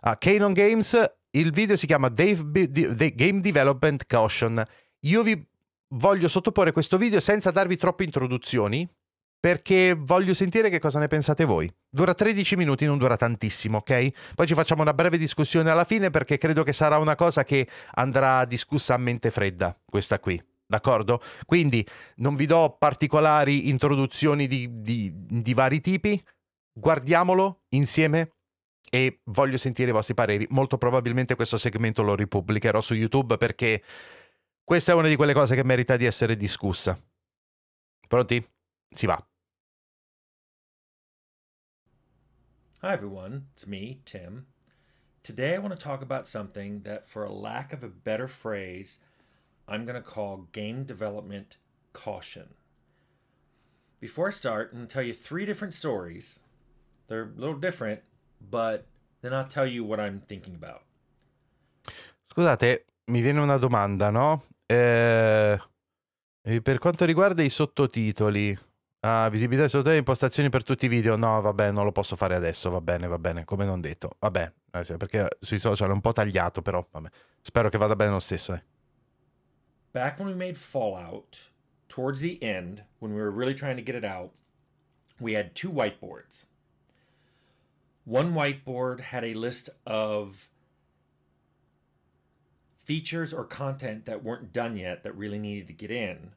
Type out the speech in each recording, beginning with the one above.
A Canon Games, il video si chiama Game Development Caution. Io vi voglio sottoporre questo video senza darvi troppe introduzioni, perché voglio sentire che cosa ne pensate voi. Dura 13 minuti, non dura tantissimo, ok? Poi ci facciamo una breve discussione alla fine, perché credo che sarà una cosa che andrà discussa a mente fredda, questa qui. D'accordo? Quindi non vi do particolari introduzioni di vari tipi. Guardiamolo insieme e voglio sentire i vostri pareri. Molto probabilmente questo segmento lo ripubblicherò su YouTube, perché questa è una di quelle cose che merita di essere discussa. Pronti? Si va. Hi everyone, it's me, Tim. Today I want to talk about something that, for a lack of a better phrase, I'm going to call game development caution. Before I start, I'm going to tell you 3 different stories. They're a little different, but then I'll tell you what I'm thinking about. Scusate, mi viene una domanda, no? Per quanto riguarda i sottotitoli, visibilità e sottotitoli, impostazioni per tutti i video. No, vabbè, non lo posso fare adesso, va bene, come non detto. Vabbè, perché sui social è un po' tagliato, però vabbè. Spero che vada bene lo stesso, Back when we made Fallout, towards the end, when we were really trying to get it out, we had 2 whiteboards. One whiteboard had a list of features or content that weren't done yet that really needed to get in.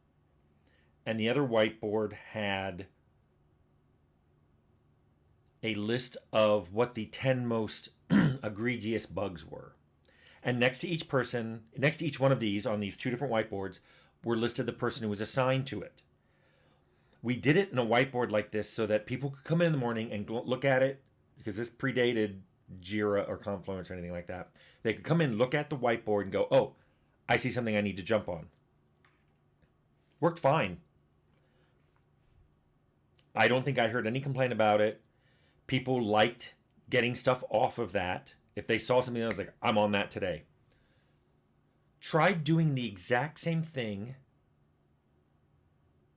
And the other whiteboard had a list of what the 10 most egregious bugs were. And next to each person, next to each one of these on these 2 different whiteboards, were listed the person who was assigned to it. We did it in a whiteboard like this so that people could come in the morning and look at it, because this predated Jira or Confluence or anything like that. They could come in, look at the whiteboard and go, oh, I see something I need to jump on. Worked fine. I don't think I heard any complaint about it. People liked getting stuff off of that. If they saw something that was like, I'm on that today. Tried doing the exact same thing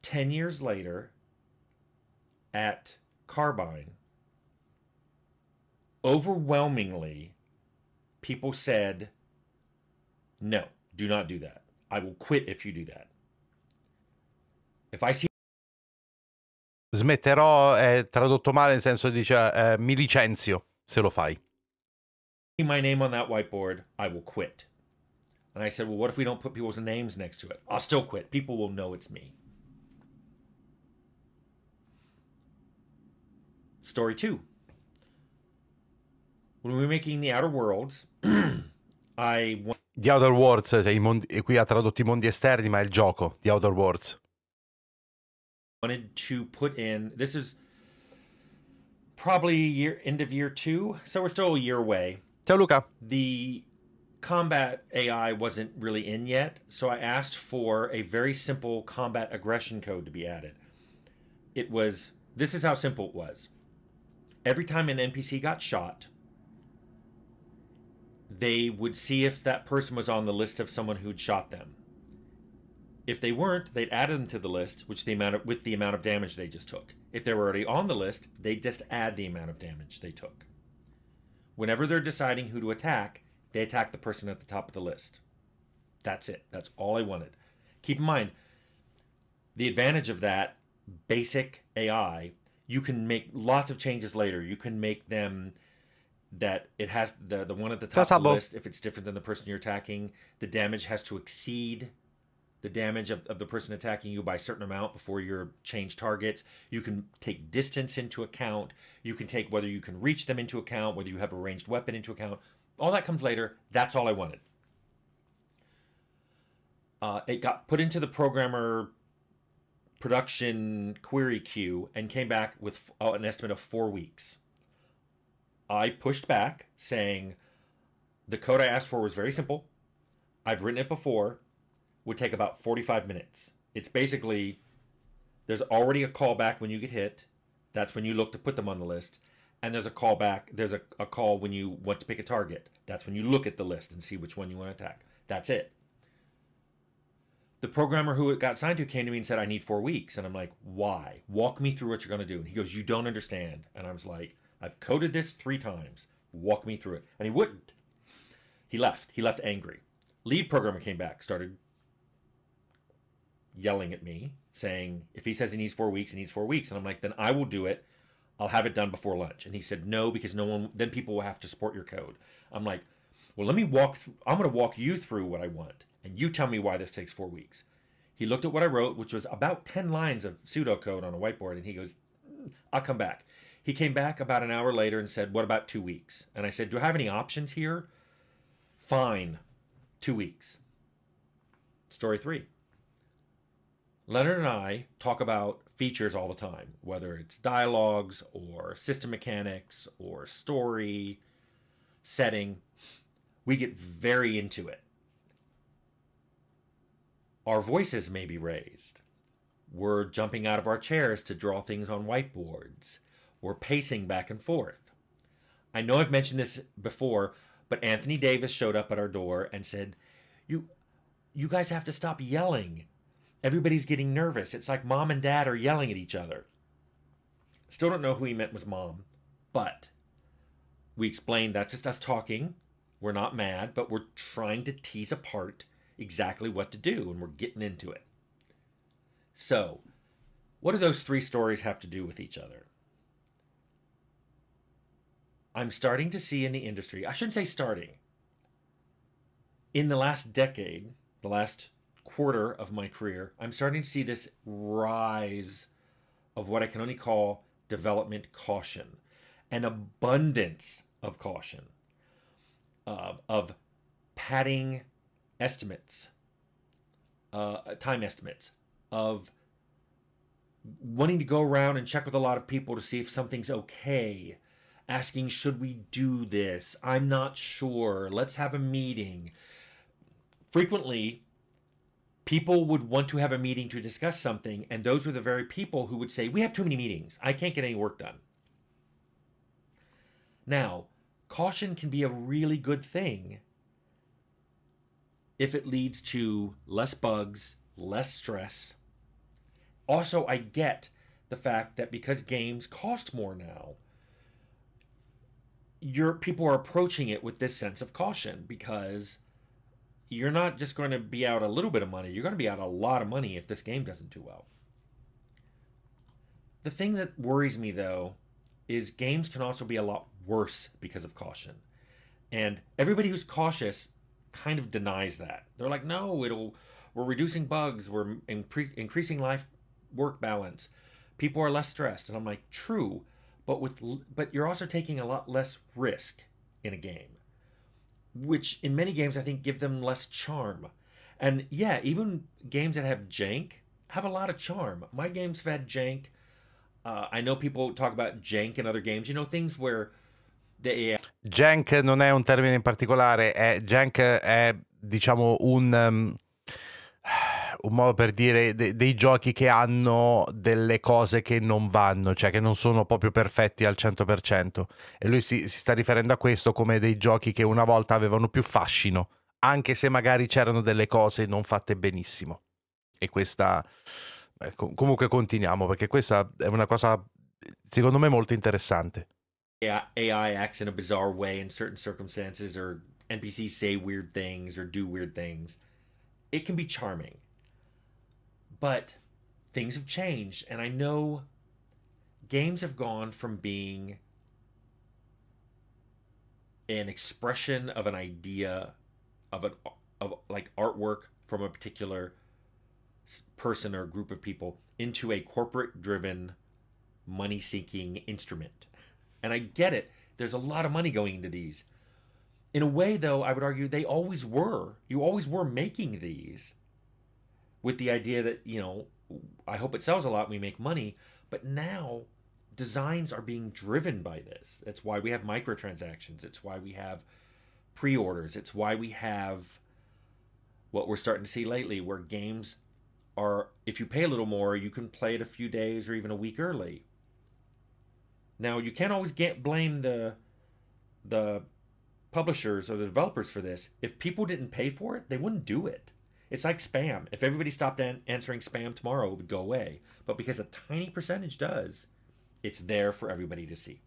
10 years later at Carbine. Overwhelmingly, people said, no, do not do that. I will quit if you do that. If I see... Smetterò è tradotto male, nel senso dice mi licenzio se lo fai. my name on that whiteboard, I will quit. And I said, well, what if we don't put people's names next to it? I'll still quit. People will know it's me. Story 2. When we were making the Outer Worlds, The Outer Worlds, cioè qui ha tradotto i mondi esterni, ma è il gioco, The Outer Worlds. Wanted to put in, this is probably end of year 2, so we're still a year away. Ciao Luca. The combat AI wasn't really in yet, so I asked for a very simple combat aggression code to be added. This is how simple it was. Every time an NPC got shot, they would see if that person was on the list of someone who'd shot them. If they weren't, they'd add them to the list, with the amount of damage they just took. If they were already on the list, they'd just add the amount of damage they took. Whenever they're deciding who to attack, they attack the person at the top of the list. That's it. That's all I wanted. Keep in mind, the advantage of that basic AI, you can make lots of changes later. You can make them that it has the one at the top of the list, if it's different than the person you're attacking, the damage has to exceed the damage of the person attacking you by a certain amount before you change targets. You can take distance into account. You can take whether you can reach them into account, whether you have a ranged weapon into account. All that comes later. That's all I wanted. It got put into the programmer production query queue and came back with an estimate of 4 weeks. I pushed back saying the code I asked for was very simple. I've written it before. Would take about 45 minutes. It's basically, there's already a callback when you get hit. That's when you look to put them on the list. And there's a callback, there's a call when you want to pick a target. That's when you look at the list and see which one you want to attack. That's it. The programmer who it got signed to came to me and said, I need 4 weeks. And I'm like, why? Walk me through what you're going to do. And he goes, you don't understand. And I was like, I've coded this 3 times. walk me through it. And he wouldn't. He left. He left angry. Lead programmer came back, started yelling at me, saying, if he says he needs 4 weeks, he needs 4 weeks. And I'm like, then I will do it. I'll have it done before lunch. And he said, no, because then people will have to support your code. I'm like, well, let me I'm going to walk you through what I want. And you tell me why this takes 4 weeks. He looked at what I wrote, which was about 10 lines of pseudocode on a whiteboard. And he goes, I'll come back. He came back about an hour later and said, what about 2 weeks? And I said, do I have any options here? Fine. 2 weeks. Story 3. Leonard and I talk about features all the time, whether it's dialogues or system mechanics or story, setting. We get very into it. Our voices may be raised. We're jumping out of our chairs to draw things on whiteboards. We're pacing back and forth. I know I've mentioned this before, but Anthony Davis showed up at our door and said, you guys have to stop yelling. Everybody's getting nervous. It's like mom and dad are yelling at each other. Still don't know who he meant was mom, but we explained that's just us talking. We're not mad, but we're trying to tease apart exactly what to do, and we're getting into it. So, what do those 3 stories have to do with each other? I'm starting to see in the industry, I shouldn't say starting, in the last decade, the last quarter of my career, I'm starting to see this rise of what I can only call development caution, an abundance of caution, of padding estimates, time estimates, of wanting to go around and check with a lot of people to see if something's okay, asking, should we do this? I'm not sure. Let's have a meeting. Frequently, people would want to have a meeting to discuss something, and those were the very people who would say, we have too many meetings. I can't get any work done. Now, caution can be a really good thing if it leads to less bugs, less stress. Also, I get the fact that because games cost more now, people are approaching it with this sense of caution, because you're not just going to be out a little bit of money. You're going to be out a lot of money if this game doesn't do well. The thing that worries me, though, is games can also be a lot worse because of caution. And everybody who's cautious kind of denies that. They're like, no, we're reducing bugs. We're increasing life-work balance. People are less stressed. And I'm like, true, but you're also taking a lot less risk in a game, which in many games I think give them less charm. And yeah, even games that have jank have a lot of charm. My games have had jank. I know people talk about jank in other games. You know, things where the AI... Jank non è un termine in particolare, jank è, diciamo, un modo per dire dei giochi che hanno delle cose che non vanno, cioè che non sono proprio perfetti al 100%. E lui si sta riferendo a questo come dei giochi che una volta avevano più fascino, anche se magari c'erano delle cose non fatte benissimo. E questa... comunque continuiamo, perché questa è una cosa, secondo me, molto interessante. AI acts in a bizarre way in certain circumstances, or NPCs say weird things or do weird things. It can be charming. But things have changed, and I know games have gone from being an expression of an idea, of like artwork from a particular person or group of people, into a corporate-driven, money-seeking instrument. And I get it. There's a lot of money going into these. In a way, though, I would argue they always were. You always were making these with the idea that, you know, I hope it sells a lot and we make money. But now designs are being driven by this. That's why we have microtransactions. It's why we have pre-orders. It's why we have what we're starting to see lately, where games are, if you pay a little more, you can play it a few days or even a week early. Now, you can't always blame the publishers or the developers for this. If people didn't pay for it, they wouldn't do it. It's like spam. If everybody stopped answering spam tomorrow, it would go away. But because a tiny percentage does, it's there for everybody to see.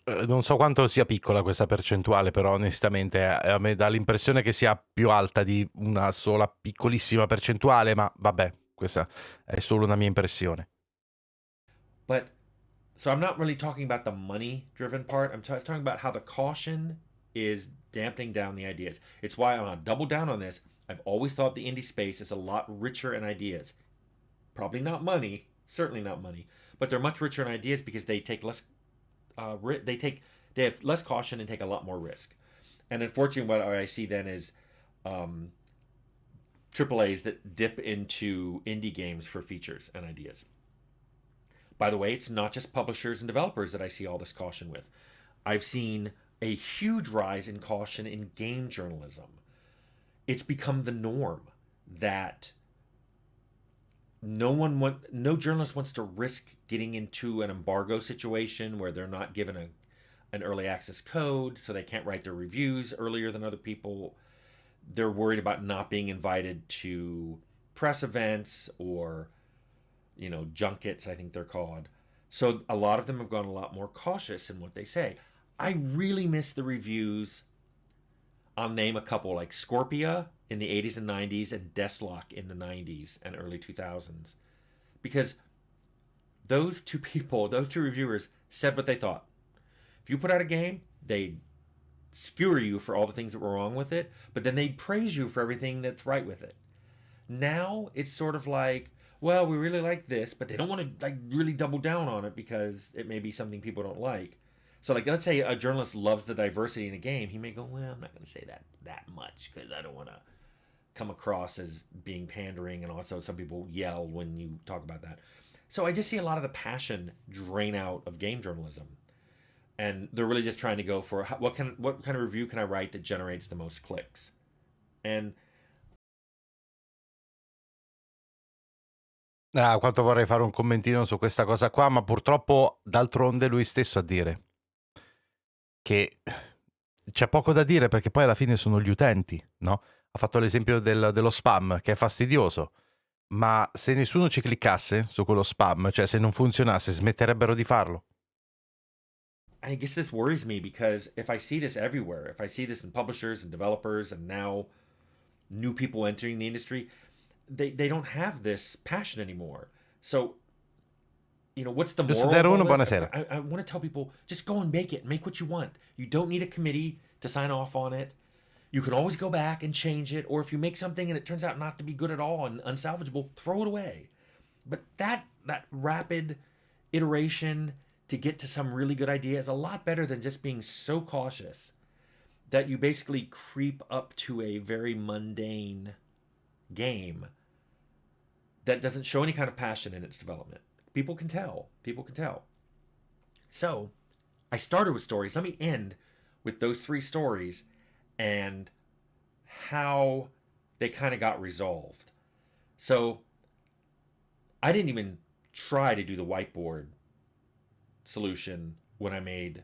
Non so quanto sia piccola questa percentuale, però onestamente a me dà l'impressione che sia più alta di una sola piccolissima percentuale, ma vabbè, questa è solo una mia impressione. But so I'm not really talking about the money driven part. I'm talking about how the caution is dampening down the ideas. It's why I want to double down on this. I've always thought the indie space is a lot richer in ideas. Probably not money, certainly not money, but they're much richer in ideas because they take less. They have less caution and take a lot more risk. And unfortunately, what I see then is um, AAA's that dip into indie games for features and ideas. By the way, it's not just publishers and developers that I see all this caution with. I've seen a huge rise in caution in game journalism. It's become the norm that no journalist wants to risk getting into an embargo situation where they're not given an early access code, so they can't write their reviews earlier than other people. They're worried about not being invited to press events or junkets, I think they're called. So a lot of them have gone a lot more cautious in what they say. I really miss the reviews. I'll name a couple, like Scorpia in the 80s and 90s and Deathlock in the 90s and early 2000s. Because those two reviewers, said what they thought. If you put out a game, they'd skewer you for all the things that were wrong with it, but then they'd praise you for everything that's right with it. Now it's sort of like, well, we really like this, but they don't want to really double down on it because it may be something people don't like. So let's say a journalist loves the diversity in a game, he may go, well, I'm not going to say that much because I don't want to come across as being pandering, and also some people yell when you talk about that. So I just see a lot of the passion drain out of game journalism, and they're really just trying to go for what kind of review can I write that generates the most clicks, and Quanto vorrei fare un commentino su questa cosa qua, ma purtroppo d'altronde lui stesso a dire che c'è poco da dire perché poi alla fine sono gli utenti, no? Ha fatto l'esempio dello spam, che è fastidioso, ma se nessuno ci cliccasse su quello spam, cioè se non funzionasse, smetterebbero di farlo. I guess this worries me because if I see this everywhere, if I see this in publishers and developers and now new people entering the industry, they don't have this passion anymore. So, what's the moral of all this? I want to tell people, just go and make what you want. You don't need a committee to sign off on it. You can always go back and change it, or if you make something and it turns out not to be good at all and unsalvageable, throw it away. But that rapid iteration to get to some really good idea is a lot better than just being so cautious that you basically creep up to a very mundane game that doesn't show any kind of passion in its development. People can tell. So I started with stories. Let me end with those 3 stories and how they kind of got resolved. So I didn't even try to do the whiteboard solution when I made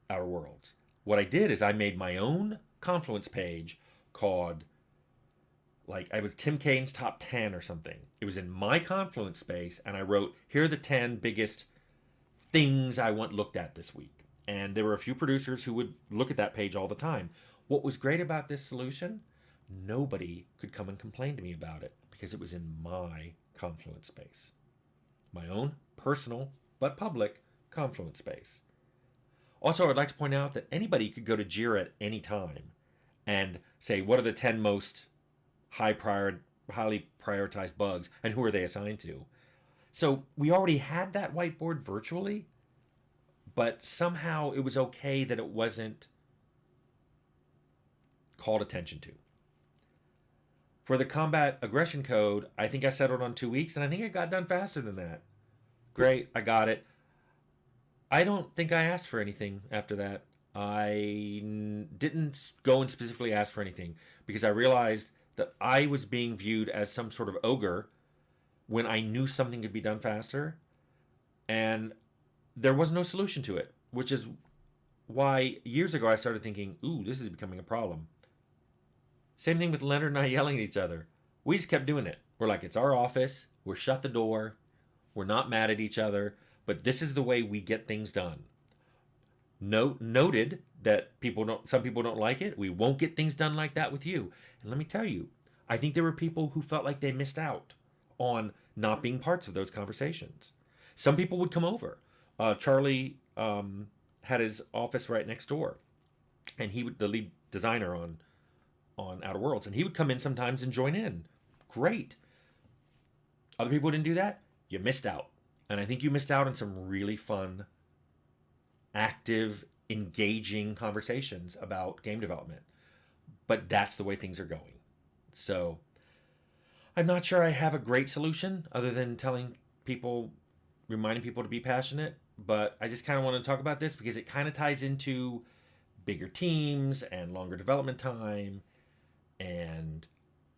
Outer Worlds. What I did is I made my own Confluence page called, I was Tim Kane's top 10 or something. It was in my Confluence space, and I wrote, here are the 10 biggest things I want looked at this week. And there were a few producers who would look at that page all the time. What was great about this solution, nobody could come and complain to me about it because it was in my Confluence space. My own personal, but public, Confluence space. Also, I'd like to point out that anybody could go to Jira at any time and say, what are the 10 most highly prioritized bugs, and who are they assigned to? So we already had that whiteboard virtually, but somehow it was okay that it wasn't called attention to. For the combat aggression code, I think I settled on 2 weeks, and I think it got done faster than that. Great, I got it. I don't think I asked for anything after that. I didn't go and specifically ask for anything because I realized that I was being viewed as some sort of ogre when I knew something could be done faster, and there was no solution to it, which is why years ago I started thinking, ooh, this is becoming a problem. Same thing with Leonard and I yelling at each other. We just kept doing it. We're like, it's our office. We're shut the door. We're not mad at each other, but this is the way we get things done. noted that some people don't like it. We won't get things done like that with you. And let me tell you, I think there were people who felt like they missed out on not being parts of those conversations. Some people would come over. Charlie had his office right next door, and he would the lead designer on Outer Worlds, and he would come in sometimes and join in. Great. Other people didn't do that. You missed out. And I think you missed out on some really fun, active, engaging conversations about game development. But that's the way things are going. So I'm not sure I have a great solution other than reminding people to be passionate. But I just kind of want to talk about this because it kind of ties into bigger teams and longer development time and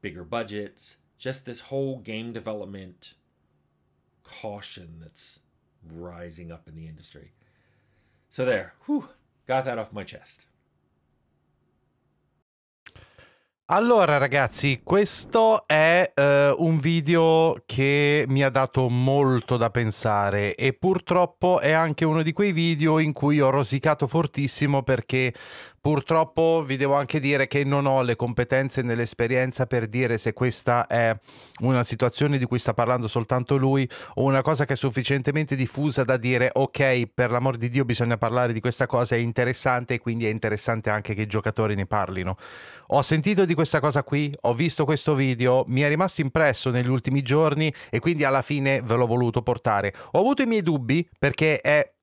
bigger budgets. Just this whole game development caution that's rising up in the industry. So there, got that off my chest. Allora ragazzi, questo è un video che mi ha dato molto da pensare e purtroppo è anche uno di quei video in cui ho rosicato fortissimo perché purtroppo vi devo anche dire che non ho le competenze né l'esperienza per dire se questa è una situazione di cui sta parlando soltanto lui o una cosa che è sufficientemente diffusa da dire ok, per l'amor di Dio bisogna parlare di questa cosa, è interessante e quindi è interessante anche che i giocatori ne parlino. Ho sentito di questa cosa qui, ho visto questo video, mi è rimasto impresso negli ultimi giorni e quindi alla fine ve l'ho voluto portare. Ho avuto i miei dubbi perché è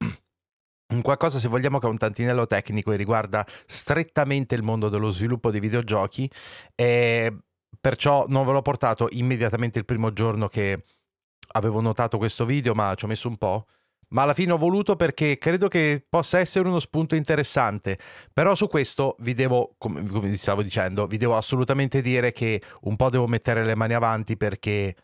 un qualcosa, se vogliamo, che è un tantinello tecnico e riguarda strettamente il mondo dello sviluppo di videogiochi e perciò non ve l'ho portato immediatamente il primo giorno che avevo notato questo video, ma ci ho messo un po'. Ma alla fine ho voluto perché credo che possa essere uno spunto interessante. Però su questo vi devo, come vi stavo dicendo, vi devo assolutamente dire che un po' devo mettere le mani avanti perché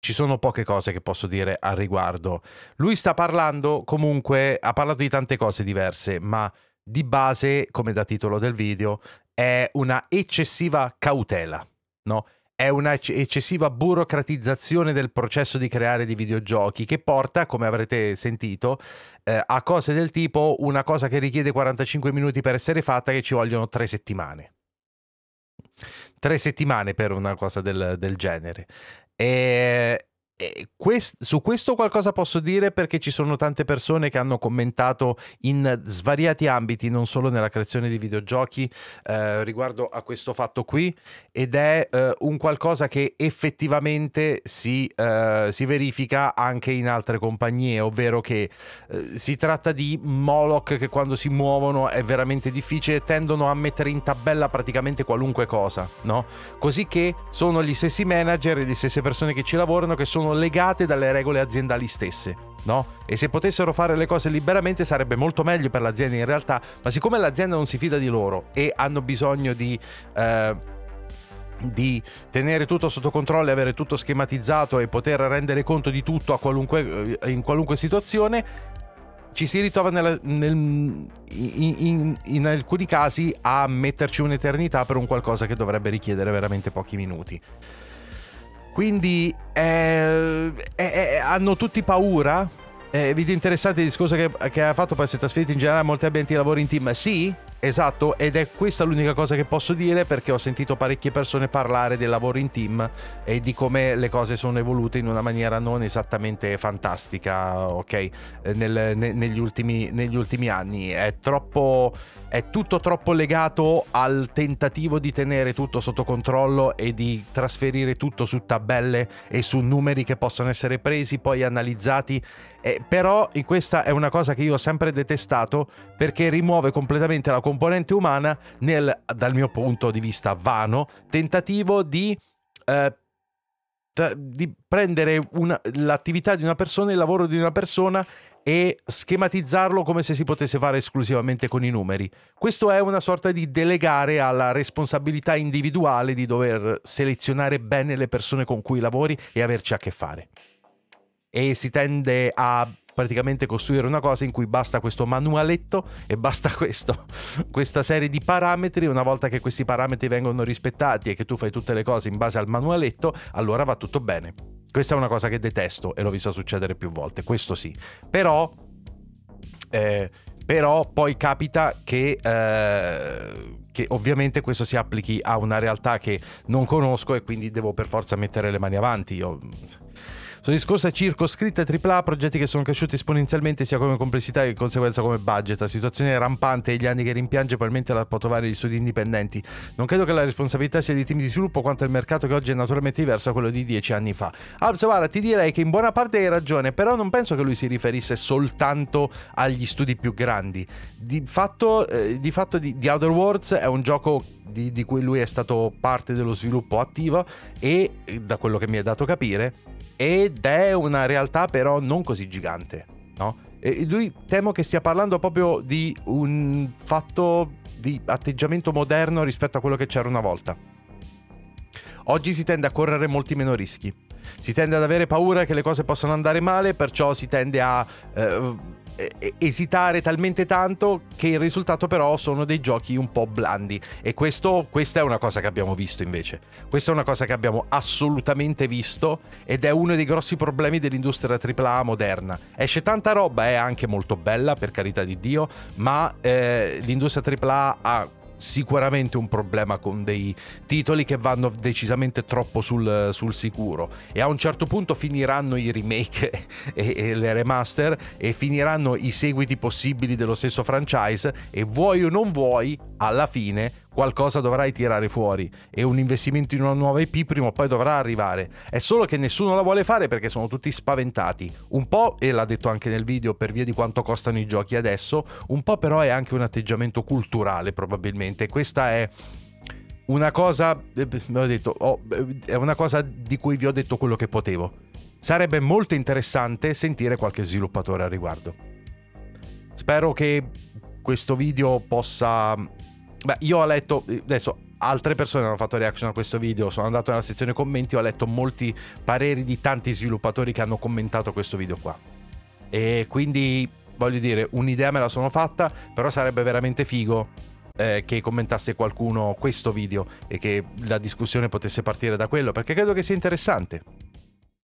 ci sono poche cose che posso dire al riguardo. Lui sta parlando, comunque, ha parlato di tante cose diverse, ma di base, come da titolo del video, è una eccessiva cautela, no? È una eccessiva burocratizzazione del processo di creare di videogiochi che porta, come avrete sentito, a cose del tipo una cosa che richiede 45 minuti per essere fatta che ci vogliono 3 settimane. 3 settimane per una cosa del genere. Su questo qualcosa posso dire perché ci sono tante persone che hanno commentato in svariati ambiti, non solo nella creazione di videogiochi, riguardo a questo fatto qui, ed è un qualcosa che effettivamente si verifica anche in altre compagnie, ovvero che si tratta di Moloch che quando si muovono è veramente difficile, tendono a mettere in tabella praticamente qualunque cosa, no? Così che sono gli stessi manager e le stesse persone che ci lavorano che sono legate dalle regole aziendali stesse, no? E se potessero fare le cose liberamente sarebbe molto meglio per l'azienda in realtà, ma siccome l'azienda non si fida di loro e hanno bisogno di tenere tutto sotto controllo e avere tutto schematizzato e poter rendere conto di tutto in qualunque situazione, ci si ritrova in alcuni casi a metterci un'eternità per un qualcosa che dovrebbe richiedere veramente pochi minuti. Quindi hanno tutti paura. Video interessante il discorso che ha fatto, poi si è trasferito in generale a molti ambienti di lavoro in team. Sì, esatto, ed è questa l'unica cosa che posso dire perché ho sentito parecchie persone parlare del lavoro in team e di come le cose sono evolute in una maniera non esattamente fantastica, ok? Negli ultimi anni è tutto troppo legato al tentativo di tenere tutto sotto controllo e di trasferire tutto su tabelle e su numeri che possono essere presi, poi analizzati. Però questa è una cosa che io ho sempre detestato perché rimuove completamente la componente umana dal mio punto di vista vano, tentativo di prendere l'attività di una persona, il lavoro di una persona e schematizzarlo come se si potesse fare esclusivamente con i numeri. Questo è una sorta di delegare alla responsabilità individuale di dover selezionare bene le persone con cui lavori e averci a che fare. E si tende a praticamente costruire una cosa in cui basta questo manualetto e basta questa serie di parametri. Una volta che questi parametri vengono rispettati e che tu fai tutte le cose in base al manualetto, allora va tutto bene. Questa è una cosa che detesto e l'ho vista succedere più volte, questo sì. Però Però poi capita che ovviamente questo si applichi a una realtà che non conosco e quindi devo per forza mettere le mani avanti. Io... Sto discorso è circoscritto ai AAA, progetti che sono cresciuti esponenzialmente sia come complessità che conseguenza come budget. La situazione è rampante e gli anni che rimpiange probabilmente la può trovare gli studi indipendenti. Non credo che la responsabilità sia dei team di sviluppo quanto il mercato, che oggi è naturalmente diverso da quello di 10 anni fa. Guarda, ti direi che in buona parte hai ragione, però non penso che lui si riferisse soltanto agli studi più grandi. Di fatto The Outer Worlds è un gioco di cui lui è stato parte dello sviluppo attivo e, da quello che mi è dato capire, ed è una realtà però non così gigante, no? E lui temo che stia parlando proprio di un fatto di atteggiamento moderno rispetto a quello che c'era una volta. Oggi si tende a correre molti meno rischi, si tende ad avere paura che le cose possano andare male, perciò si tende a esitare talmente tanto che il risultato però sono dei giochi un po' blandi. E questa è una cosa che abbiamo visto invece. Questa è una cosa che abbiamo assolutamente visto ed è uno dei grossi problemi dell'industria AAA moderna. Esce tanta roba, è anche molto bella, per carità di Dio, ma l'industria AAA ha sicuramente un problema con dei titoli che vanno decisamente troppo sul sicuro, e a un certo punto finiranno i remake e le remaster e finiranno i seguiti possibili dello stesso franchise, e vuoi o non vuoi, alla fine qualcosa dovrai tirare fuori e un investimento in una nuova IP prima o poi dovrà arrivare. È solo che nessuno la vuole fare perché sono tutti spaventati. Un po', e l'ha detto anche nel video, per via di quanto costano i giochi adesso, un po' però è anche un atteggiamento culturale probabilmente. Questa è una cosa, è una cosa di cui vi ho detto quello che potevo. Sarebbe molto interessante sentire qualche sviluppatore al riguardo. Spero che questo video possa... Beh, io ho letto, adesso altre persone hanno fatto reaction a questo video, sono andato nella sezione commenti, ho letto molti pareri di tanti sviluppatori che hanno commentato questo video qua, e quindi voglio dire, un'idea me la sono fatta, però sarebbe veramente figo che commentasse qualcuno questo video e che la discussione potesse partire da quello, perché credo che sia interessante.